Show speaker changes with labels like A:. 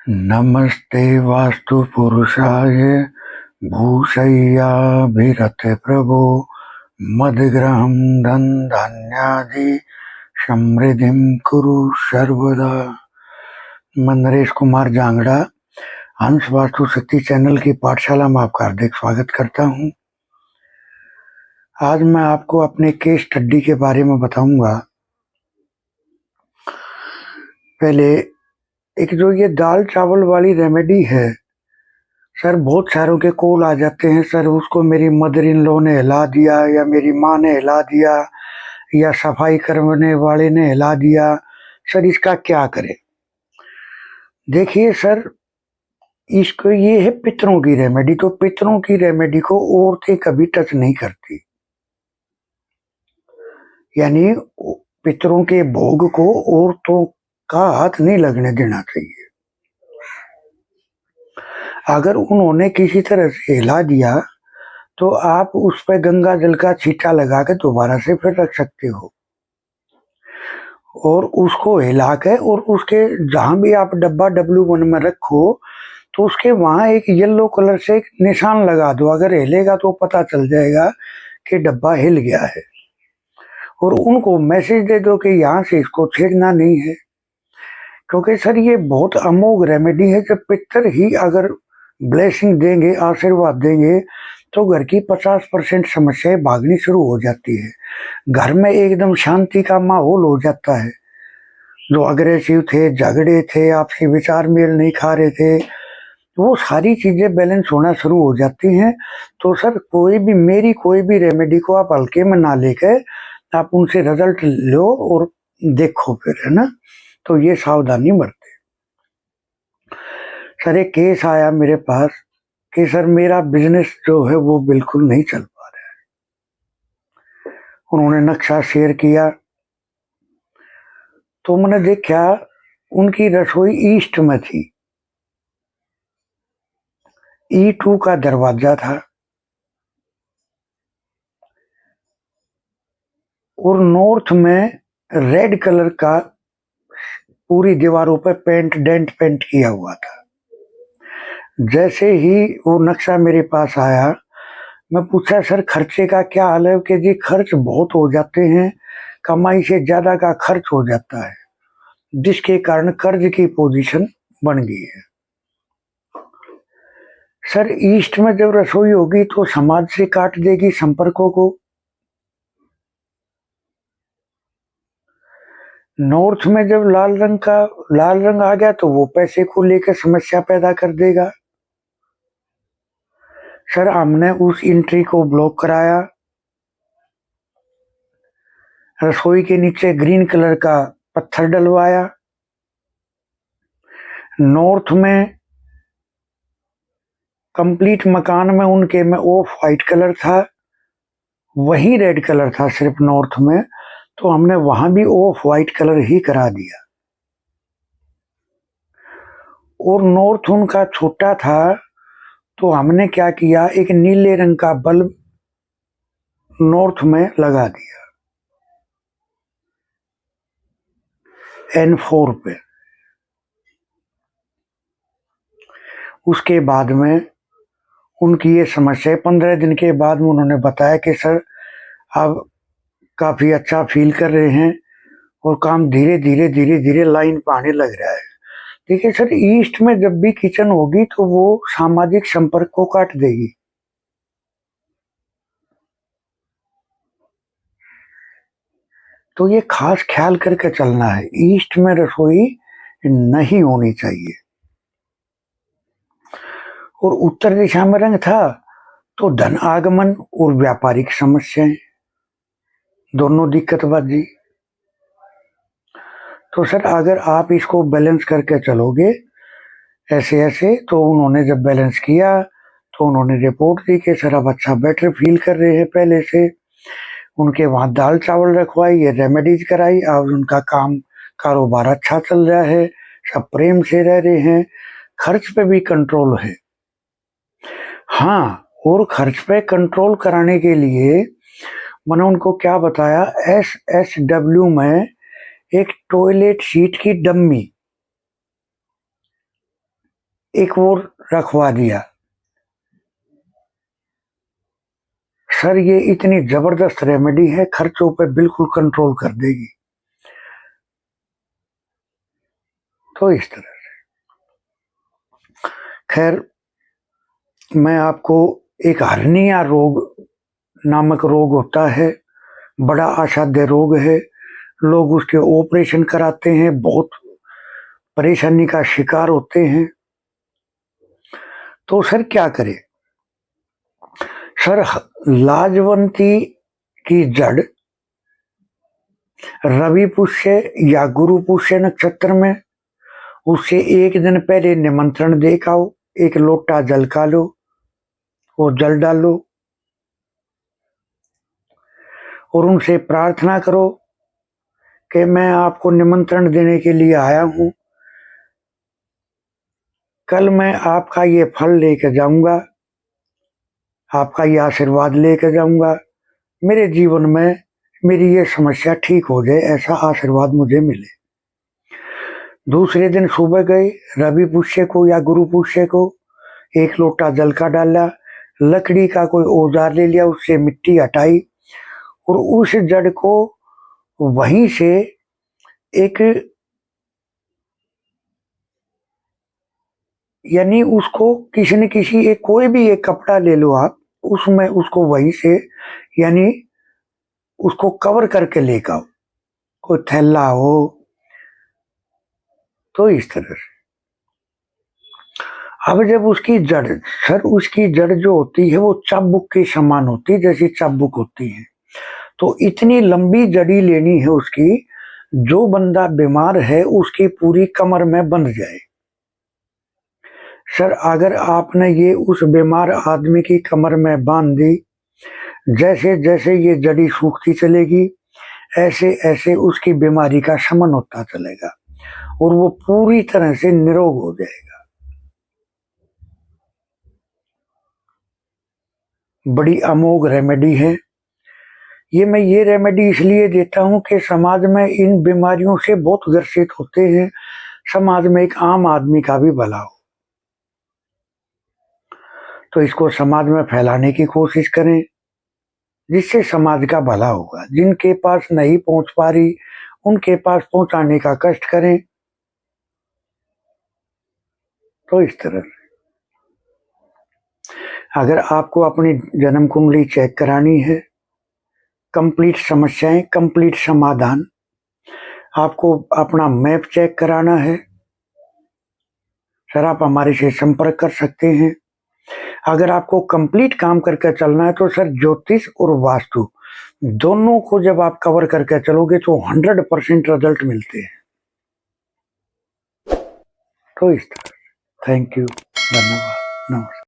A: नमस्ते वास्तु पुरुषाय भूषय्याभिरते प्रभो मदग्रहं धन्यादि समृद्धिं कुरु सर्वदा। मैं नरेश कुमार जांगड़ा हंस वास्तु शक्ति चैनल की पाठशाला में आपका हार्दिक स्वागत करता हूं। आज मैं आपको अपने केस स्टडी के बारे में बताऊंगा। पहले एक जो ये दाल चावल वाली रेमेडी है, सर बहुत सारों के कॉल आ जाते हैं, सर उसको मेरी मदर इन लॉ ने हिला दिया या मेरी माँ ने हिला दिया या सफाई करने वाले ने हिला दिया, सर इसका क्या करें। देखिए सर, इसको ये है पितरों की रेमेडी, तो पितरों की रेमेडी को औरतें कभी टच नहीं करती, यानी पितरों के भोग को औरतों का हाथ नहीं लगने देना चाहिए। अगर उन्होंने किसी तरह से हिला दिया तो आप उस पर गंगा जल का छींटा लगा के दोबारा से फिर रख सकते हो, और उसको हिला के और उसके जहां भी आप डब्बा W1 में रखो तो उसके वहां एक येलो कलर से एक निशान लगा दो। अगर हिलेगा तो पता चल जाएगा कि डब्बा हिल गया है, और उनको मैसेज दे दो कि यहाँ से इसको छेड़ना नहीं है। क्योंकि सर ये बहुत अमोघ रेमेडी है। जब पितर ही अगर ब्लेसिंग देंगे, आशीर्वाद देंगे, तो घर की 50% समस्याएं भागनी शुरू हो जाती है। घर में एकदम शांति का माहौल हो जाता है। जो अग्रेसिव थे, झगड़े थे, आपसी विचार मेल नहीं खा रहे थे, वो सारी चीजें बैलेंस होना शुरू हो जाती हैं। तो सर मेरी कोई भी रेमेडी को आप हल्के में ना लेकर आप उनसे रिजल्ट लो और देखो फिर, है ना। तो ये सावधानी बरते। सर एक केस आया मेरे पास कि सर मेरा बिजनेस जो है वो बिल्कुल नहीं चल पा रहा है। उन्होंने नक्शा शेयर किया तो मैंने देखा उनकी रसोई ईस्ट में थी, E2 का दरवाजा था, और नॉर्थ में रेड कलर का पूरी दीवारों पे डेंट पेंट किया हुआ था। जैसे ही वो नक्शा मेरे पास आया, मैं पूछा सर खर्चे का क्या हाल है। कि जी खर्च बहुत हो जाते हैं, कमाई से ज्यादा का खर्च हो जाता है, जिसके कारण कर्ज की पोजीशन बन गई है। सर ईस्ट में जब रसोई होगी तो समाज से काट देगी संपर्कों को। नॉर्थ में जब लाल रंग आ गया तो वो पैसे को लेकर समस्या पैदा कर देगा। सर हमने उस एंट्री को ब्लॉक कराया। रसोई के नीचे ग्रीन कलर का पत्थर डलवाया। नॉर्थ में कंप्लीट मकान में उनके में ऑफ वाइट कलर था, वही रेड कलर था सिर्फ नॉर्थ में, तो हमने वहां भी ऑफ वाइट कलर ही करा दिया। और नॉर्थ उनका छोटा था तो हमने क्या किया, एक नीले रंग का बल्ब नॉर्थ में लगा दिया N4 पे। उसके बाद में उनकी ये समस्या 15 दिन के बाद में उन्होंने बताया कि सर अब काफी अच्छा फील कर रहे हैं और काम धीरे धीरे लाइन पे आने लग रहा है। देखिए सर, ईस्ट में जब भी किचन होगी तो वो सामाजिक संपर्क को काट देगी। तो ये खास ख्याल करके चलना है, ईस्ट में रसोई नहीं होनी चाहिए। और उत्तर दिशा में रंग था तो धन आगमन और व्यापारिक समस्याएं दोनों दिक्कतबाजी। तो सर अगर आप इसको बैलेंस करके चलोगे ऐसे ऐसे, तो उन्होंने जब बैलेंस किया तो उन्होंने रिपोर्ट दी कि सर अब अच्छा बेटर फील कर रहे हैं पहले से। उनके वहां दाल चावल रखवाई, ये रेमेडीज कराई, अब उनका कारोबार अच्छा चल रहा है, सब प्रेम से रह रहे हैं, खर्च पे भी कंट्रोल है। हाँ, और खर्च पे कंट्रोल कराने के लिए मैंने उनको क्या बताया, SSW में एक टॉयलेट सीट की डम्मी एक और रखवा दिया। सर ये इतनी जबरदस्त रेमेडी है, खर्चों पे बिल्कुल कंट्रोल कर देगी। तो इस तरह खैर मैं आपको, एक हर्निया रोग नामक रोग होता है, बड़ा असाध्य रोग है। लोग उसके ऑपरेशन कराते हैं, बहुत परेशानी का शिकार होते हैं। तो सर क्या करें? सर लाजवंती की जड़ रवि पुष्य या गुरु पुष्य नक्षत्र में, उससे एक दिन पहले निमंत्रण दे के आओ, एक लोटा जल का लो और जल डालो और उनसे प्रार्थना करो कि मैं आपको निमंत्रण देने के लिए आया हूं, कल मैं आपका ये फल लेकर जाऊंगा, आपका ये आशीर्वाद लेकर जाऊंगा, मेरे जीवन में मेरी ये समस्या ठीक हो जाए, ऐसा आशीर्वाद मुझे मिले। दूसरे दिन सुबह गए, रवि पुष्य को या गुरु पुष्य को, एक लोटा जल का डाला, लकड़ी का कोई औजार ले लिया, उससे मिट्टी हटाई और उस जड़ को वहीं से एक, यानी उसको किसी न किसी एक, कोई भी एक कपड़ा ले लो आप, उसमें उसको वहीं से यानी उसको कवर करके लेकर आओ, कोई थैला हो। तो इस तरह से अब जब उसकी जड़, सर उसकी जड़ जो होती है वो चाबुक के समान होती है, जैसी चाबुक होती है। तो इतनी लंबी जड़ी लेनी है उसकी, जो बंदा बीमार है उसकी पूरी कमर में बंध जाए। सर अगर आपने ये उस बीमार आदमी की कमर में बांध दी, जैसे जैसे ये जड़ी सूखती चलेगी, ऐसे ऐसे उसकी बीमारी का शमन होता चलेगा और वो पूरी तरह से निरोग हो जाएगा। बड़ी अमोघ रेमेडी है ये। मैं ये रेमेडी इसलिए देता हूं कि समाज में इन बीमारियों से बहुत ग्रसित होते हैं, समाज में एक आम आदमी का भी भला हो। तो इसको समाज में फैलाने की कोशिश करें, जिससे समाज का भला होगा। जिनके पास नहीं पहुंच पा रही, उनके पास पहुंचाने का कष्ट करें। तो इस तरह अगर आपको अपनी जन्म कुंडली चेक करानी है, कंप्लीट समस्याएं, कंप्लीट समाधान, आपको अपना मैप चेक कराना है, सर आप हमारे से संपर्क कर सकते हैं। अगर आपको कंप्लीट काम करके चलना है तो सर ज्योतिष और वास्तु दोनों को जब आप कवर करके चलोगे तो 100% रिजल्ट मिलते हैं। तो इस तरह थैंक यू, धन्यवाद, नमस्कार।